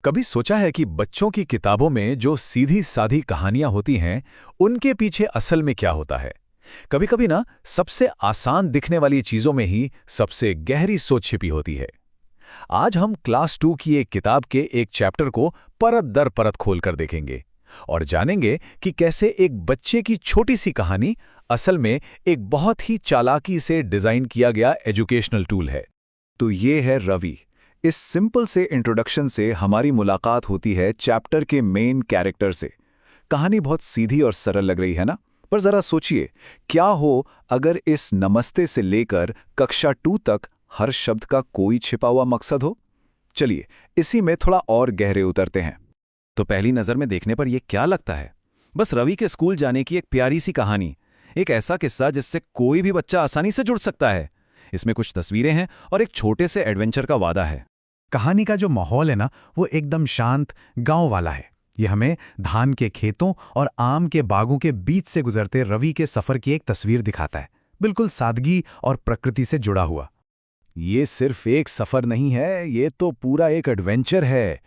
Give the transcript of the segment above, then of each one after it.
कभी सोचा है कि बच्चों की किताबों में जो सीधी सादी कहानियां होती हैं, उनके पीछे असल में क्या होता है? कभी-कभी ना सबसे आसान दिखने वाली चीजों में ही सबसे गहरी सोच छिपी होती है। आज हम क्लास 2 की एक किताब के एक चैप्टर को परत दर परत खोलकर देखेंगे और जानेंगे कि कैसे एक बच्चे की छोटी सी कहानी असल में एक बहुत ही चालाकी से डिजाइन किया गया एजुकेशनल टूल है। तो ये है रवि। इस सिंपल से इंट्रोडक्शन से हमारी मुलाकात होती है चैप्टर के मेन कैरेक्टर से। कहानी बहुत सीधी और सरल लग रही है ना? पर जरा सोचिए, क्या हो अगर इस नमस्ते से लेकर कक्षा 2 तक हर शब्द का कोई छिपा हुआ मकसद हो? चलिए, इसी में थोड़ा और गहरे उतरते हैं। तो पहली नज़र में देखने पर यह क्या लगता है? बस रवि के स्कूल जाने की एक प्यारी सी कहानी, एक ऐसा किस्सा जिससे कोई भी बच्चा आसानी से जुड़ सकता है। इसमें कुछ तस्वीरें हैं और एक छोटे से एडवेंचर का वादा है। कहानी का जो माहौल है ना, वो एकदम शांत गांव वाला है। ये हमें धान के खेतों और आम के बागों के बीच से गुजरते रवि के सफर की एक तस्वीर दिखाता है, बिल्कुल सादगी और प्रकृति से जुड़ा हुआ। ये सिर्फ एक सफर नहीं है, ये तो पूरा एक एडवेंचर है।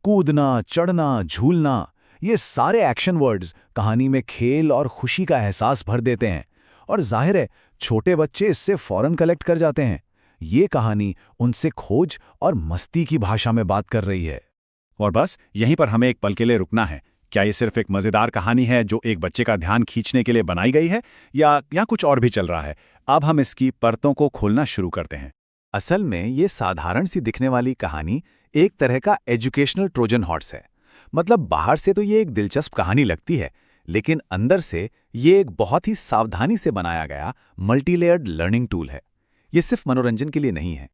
कूदना, चढ़ना, झूलना, ये सारे एक्शन वर्ड्स कहानी में खेल और खुशी का एहसास भर देते हैं। और जाहिर है, छोटे बच्चे इससे फौरन कलेक्ट कर जाते हैं। ये कहानी उनसे खोज और मस्ती की भाषा में बात कर रही है। और बस यहीं पर हमें एक पल के लिए रुकना है। क्या ये सिर्फ एक मज़ेदार कहानी है जो एक बच्चे का ध्यान खींचने के लिए बनाई गई है, या कुछ और भी चल रहा है? अब हम इसकी परतों को खोलना शुरू करते हैं। असल में ये साधारण सी दिखने वाली कहानी एक तरह का एजुकेशनल ट्रोजन हॉर्स है। मतलब बाहर से तो ये एक दिलचस्प कहानी लगती है, लेकिन अंदर से ये एक बहुत ही सावधानी से बनाया गया मल्टीलेयर्ड लर्निंग टूल है। ये सिर्फ मनोरंजन के लिए नहीं है।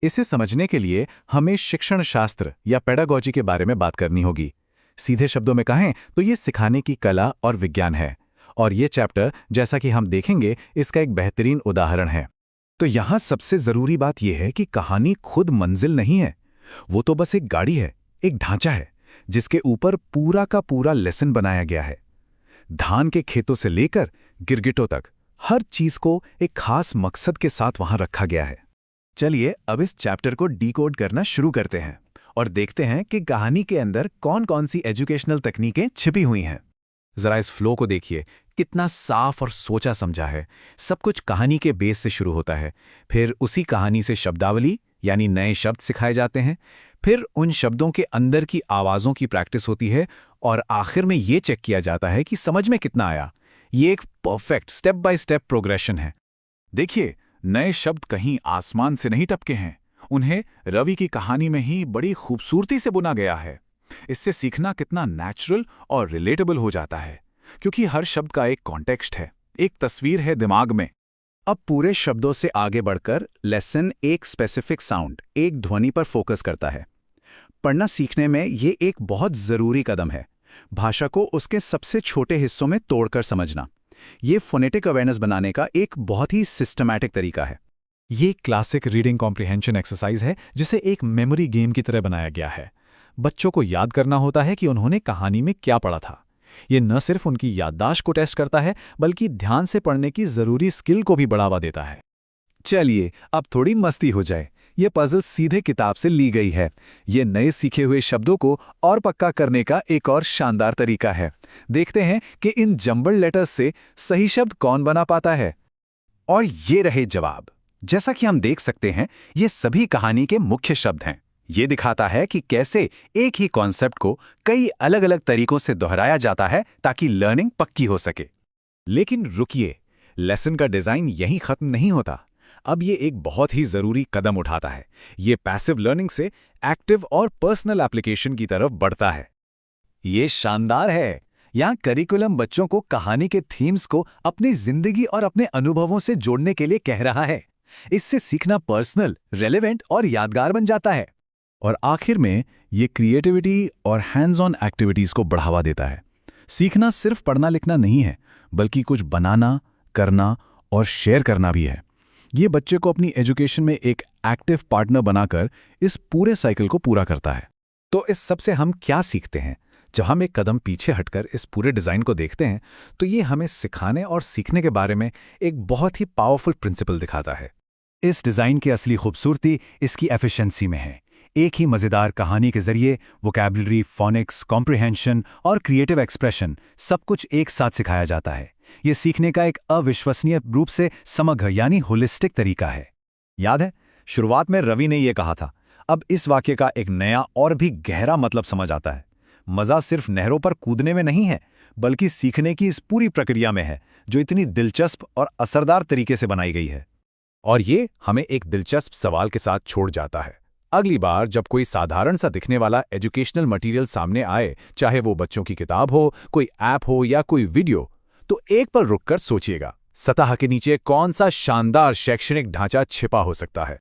इसे समझने के लिए हमें शिक्षण शास्त्र या पेडागोजी के बारे में बात करनी होगी। सीधे शब्दों में कहें तो ये सिखाने की कला और विज्ञान है। और ये चैप्टर, जैसा कि हम देखेंगे, इसका एक बेहतरीन उदाहरण है। तो यहाँ सबसे जरूरी बात यह है कि कहानी खुद मंजिल नहीं है। वो तो बस एक गाड़ी है, एक ढांचा है, जिसके ऊपर पूरा का पूरा लेसन बनाया गया है। धान के खेतों से लेकर गिरगिटों तक हर चीज को एक खास मकसद के साथ वहां रखा गया है। चलिए अब इस चैप्टर को डीकोड करना शुरू करते हैं और देखते हैं कि कहानी के अंदर कौन कौन सी एजुकेशनल तकनीकें छिपी हुई हैं। जरा इस फ्लो को देखिए, कितना साफ और सोचा समझा है। सब कुछ कहानी के बेस से शुरू होता है, फिर उसी कहानी से शब्दावली यानी नए शब्द सिखाए जाते हैं, फिर उन शब्दों के अंदर की आवाज़ों की प्रैक्टिस होती है, और आखिर में ये चेक किया जाता है कि समझ में कितना आया। ये एक perfect step by step progression है। देखिए, नए शब्द कहीं आसमान से नहीं टपके हैं, उन्हें रवि की कहानी में ही बड़ी खूबसूरती से बुना गया है। इससे सीखना कितना नेचुरल और रिलेटेबल हो जाता है, क्योंकि हर शब्द का एक कॉन्टेक्स्ट है, एक तस्वीर है दिमाग में। अब पूरे शब्दों से आगे बढ़कर लेसन एक स्पेसिफिक साउंड, एक ध्वनि पर फोकस करता है। पढ़ना सीखने में ये एक बहुत जरूरी कदम है, भाषा को उसके सबसे छोटे हिस्सों में तोड़कर समझना। ये फोनेटिक अवेयरनेस बनाने का एक बहुत ही सिस्टमैटिक तरीका है। ये क्लासिक रीडिंग कॉम्प्रिहेंशन एक्सरसाइज है, जिसे एक मेमोरी गेम की तरह बनाया गया है। बच्चों को याद करना होता है कि उन्होंने कहानी में क्या पढ़ा था। ये न सिर्फ उनकी याददाश्त को टेस्ट करता है, बल्कि ध्यान से पढ़ने की जरूरी स्किल को भी बढ़ावा देता है। चलिए अब थोड़ी मस्ती हो जाए। ये पजल सीधे किताब से ली गई है। ये नए सीखे हुए शब्दों को और पक्का करने का एक और शानदार तरीका है। देखते हैं कि इन जंबल लेटर्स से सही शब्द कौन बना पाता है। और ये रहे जवाब। जैसा कि हम देख सकते हैं, ये सभी कहानी के मुख्य शब्द हैं। ये दिखाता है कि कैसे एक ही कॉन्सेप्ट को कई अलग अलग तरीकों से दोहराया जाता है ताकि लर्निंग पक्की हो सके। लेकिन रुकिए, लेसन का डिजाइन यहीं खत्म नहीं होता। अब ये एक बहुत ही जरूरी कदम उठाता है। ये पैसिव लर्निंग से एक्टिव और पर्सनल एप्लीकेशन की तरफ बढ़ता है। ये शानदार है। यहाँ करिकुलम बच्चों को कहानी के थीम्स को अपनी जिंदगी और अपने अनुभवों से जोड़ने के लिए कह रहा है। इससे सीखना पर्सनल, रेलेवेंट और यादगार बन जाता है। और आखिर में ये क्रिएटिविटी और हैंड्स ऑन एक्टिविटीज को बढ़ावा देता है। सीखना सिर्फ पढ़ना लिखना नहीं है, बल्कि कुछ बनाना, करना और शेयर करना भी है। ये बच्चे को अपनी एजुकेशन में एक एक्टिव पार्टनर बनाकर इस पूरे साइकिल को पूरा करता है। तो इस सब से हम क्या सीखते हैं? जब हम एक कदम पीछे हटकर इस पूरे डिज़ाइन को देखते हैं, तो ये हमें सिखाने और सीखने के बारे में एक बहुत ही पावरफुल प्रिंसिपल दिखाता है। इस डिज़ाइन की असली खूबसूरती इसकी एफिशिएंसी में है। एक ही मज़ेदार कहानी के जरिए वोकैबुलरी, फोनिक्स, कॉम्प्रिहेंशन और क्रिएटिव एक्सप्रेशन सब कुछ एक साथ सिखाया जाता है। ये सीखने का एक अविश्वसनीय रूप से समग्र यानी होलिस्टिक तरीका है। याद है, शुरुआत में रवि ने ये कहा था। अब इस वाक्य का एक नया और भी गहरा मतलब समझ आता है। मज़ा सिर्फ नहरों पर कूदने में नहीं है, बल्कि सीखने की इस पूरी प्रक्रिया में है, जो इतनी दिलचस्प और असरदार तरीके से बनाई गई है। और ये हमें एक दिलचस्प सवाल के साथ छोड़ जाता है। अगली बार जब कोई साधारण सा दिखने वाला एजुकेशनल मटेरियल सामने आए, चाहे वो बच्चों की किताब हो, कोई ऐप हो या कोई वीडियो, तो एक पल रुककर सोचिएगा, सतह के नीचे कौन सा शानदार शैक्षणिक ढांचा छिपा हो सकता है।